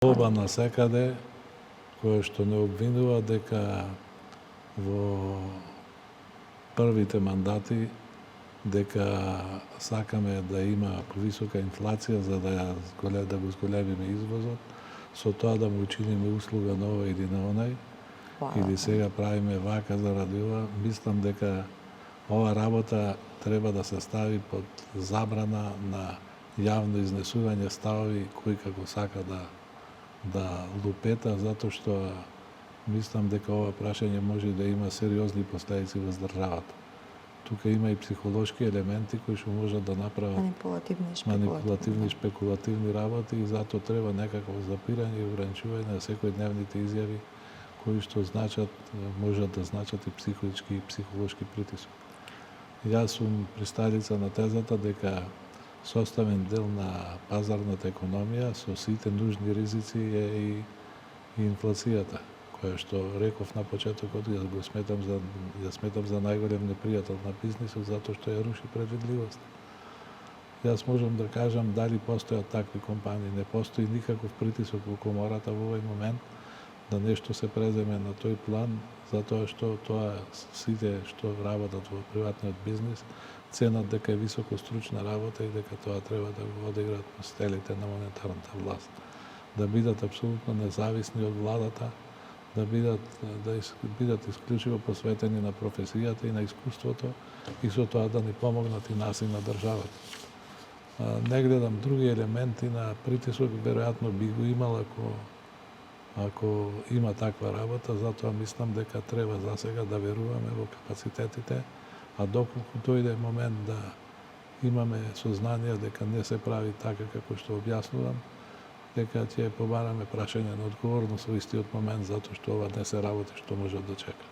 Оба на секаде, кој што не обвинува дека во првите мандати дека сакаме да има повисока инфлација за да го зголемиме извозот, со тоа да му учиниме услуга на овој или на онај, или сега правиме вака заради ова, мислам дека ова работа треба да се стави под забрана на јавно изнесување ставови кои како сака да лупета, затоа што мислам дека ова прашање може да има сериозни последици во државата. Тука има и психолошки елементи кои што можат да направат манипулативни, шпекулативни работи и затоа треба некакво запирање и ограничување на секојдневните изјави кои што можат да значат и психички и психолошки притисок. Јас сум присталица на тезата дека составен дел на пазарната економија со сите нужни ризици е и инфлацијата, која што реков на почетокот, ја сметам за најголем непријател на бизнисот затоа што ја руши предвидливост. Јас можам да кажам дали постојат такви компании, не постои никаков притисок во комората во овој момент да нешто се преземе на тој план, затоа што тоа сите што работат во приватниот бизнис ценат дека е високо стручна работа и дека тоа треба да го одиграат по стелите на монетарната власт. Да бидат апсолутно независни од владата, да бидат исклучиво посветени на професијата и на искуството и со тоа да ни помогнат и нас и на државата. Не гледам други елементи на притисок, веројатно би го имал ако има таква работа, затоа мислам дека треба засега да веруваме во капацитетите, а доколку дојде момент да имаме сознание дека не се прави така како што објаснувам, дека ќе побараме прашање на одговорност во истиот момент, затоа што ова не се работи што може да чека.